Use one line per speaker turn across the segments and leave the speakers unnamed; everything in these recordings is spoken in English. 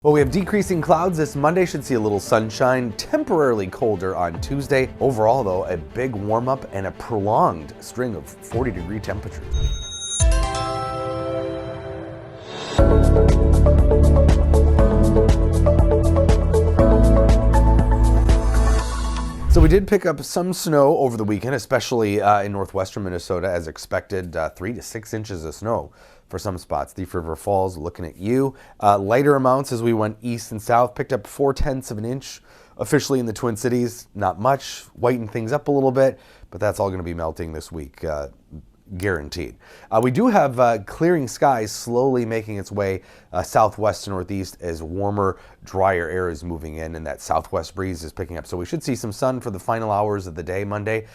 Well, we have decreasing clouds this Monday, should see a little sunshine, temporarily colder on Tuesday. Overall, though, a big warm up and a prolonged string of 40-degree temperatures. So we did pick up some snow over the weekend, especially in northwestern Minnesota, as expected, 3 to 6 inches of snow for some spots. Thief River Falls, looking at you. Lighter amounts as we went east and south, picked up 0.4 of an inch officially in the Twin Cities. Not much, whitened things up a little bit, but that's all going to be melting this week. Guaranteed. We do have clearing skies slowly making its way southwest to northeast as warmer, drier air is moving in and that southwest breeze is picking up. So we should see some sun for the final hours of the day Monday.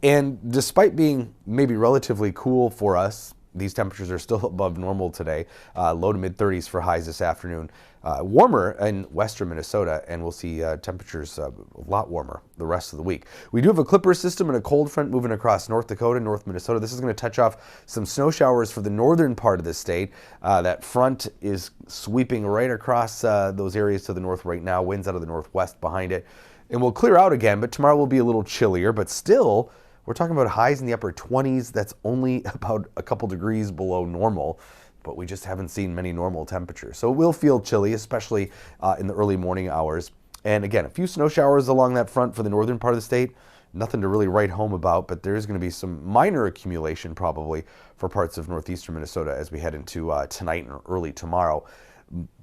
And despite being maybe relatively cool for us, these temperatures are still above normal today, low to mid 30s for highs this afternoon. Warmer in western Minnesota, and we'll see temperatures a lot warmer the rest of the week. We do have a clipper system and a cold front moving across North Dakota, North Minnesota. This is going to touch off some snow showers for the northern part of the state. That front is sweeping right across those areas to the north right now. Winds out of the northwest behind it. And we'll clear out again, but tomorrow will be a little chillier, but still, we're talking about highs in the upper 20s. That's only about a couple degrees below normal, but we just haven't seen many normal temperatures. So it will feel chilly, especially in the early morning hours. And again, a few snow showers along that front for the northern part of the state. Nothing to really write home about, but there is going to be some minor accumulation probably for parts of northeastern Minnesota as we head into tonight and early tomorrow.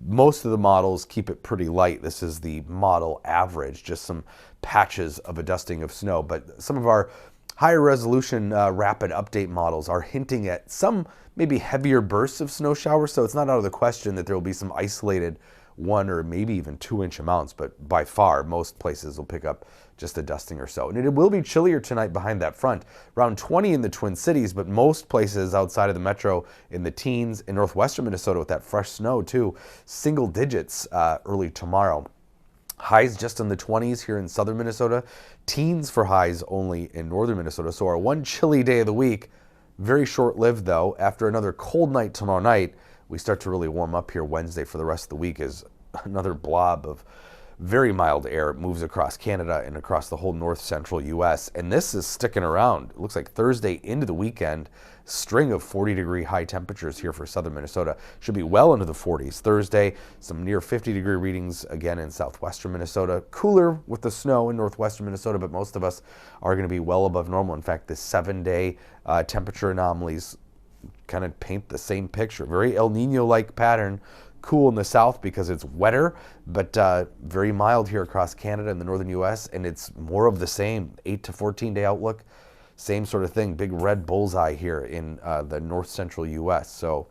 Most of the models keep it pretty light. This is the model average, just some patches of a dusting of snow, but some of our higher resolution rapid update models are hinting at some maybe heavier bursts of snow showers, so it's not out of the question that there will be some isolated 1 or maybe even 2-inch amounts, but by far most places will pick up just a dusting or so. And it will be chillier tonight behind that front, around 20 in the Twin Cities, but most places outside of the metro in the teens, in northwestern Minnesota with that fresh snow too, single digits early tomorrow. Highs just in the 20s here in southern Minnesota, teens for highs only in northern Minnesota. So our one chilly day of the week, very short-lived though. After another cold night tomorrow night, we start to really warm up here Wednesday for the rest of the week as another blob of very mild air moves across Canada and across the whole north central U.S. And this is sticking around. It looks like Thursday into the weekend, string of 40-degree high temperatures here for southern Minnesota. Should be well into the 40s. Thursday, some near 50-degree readings again in southwestern Minnesota. Cooler with the snow in northwestern Minnesota, but most of us are going to be well above normal. In fact, the 7-day temperature anomalies kind of paint the same picture. Very El Nino-like pattern. Cool in the south because it's wetter, but very mild here across Canada and the northern U.S., and it's more of the same, 8 to 14-day outlook. Same sort of thing, big red bullseye here in the north central U.S. So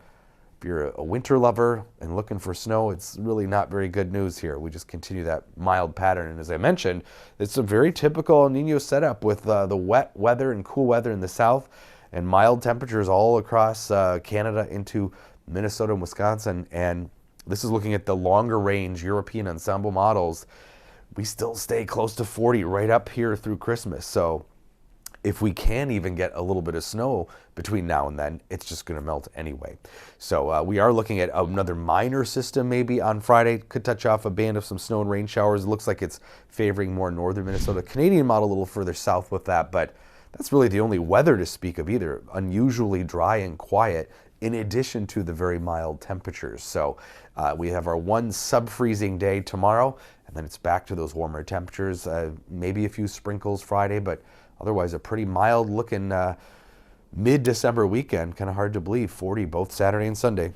if you're a winter lover and looking for snow, it's really not very good news here. We just continue that mild pattern. And as I mentioned, it's a very typical El Nino setup with the wet weather and cool weather in the south and mild temperatures all across Canada into Minnesota and Wisconsin. And this is looking at the longer range European ensemble models. We still stay close to 40 right up here through Christmas. So if we can even get a little bit of snow between now and then, it's just going to melt anyway. So we are looking at another minor system maybe on Friday. Could touch off a band of some snow and rain showers. It looks like it's favoring more northern Minnesota. Canadian model a little further south with that, but that's really the only weather to speak of either. Unusually dry and quiet in addition to the very mild temperatures. So we have our one sub-freezing day tomorrow, and then it's back to those warmer temperatures. Maybe a few sprinkles Friday, but otherwise a pretty mild looking mid-December weekend. Kind of hard to believe, 40 both Saturday and Sunday.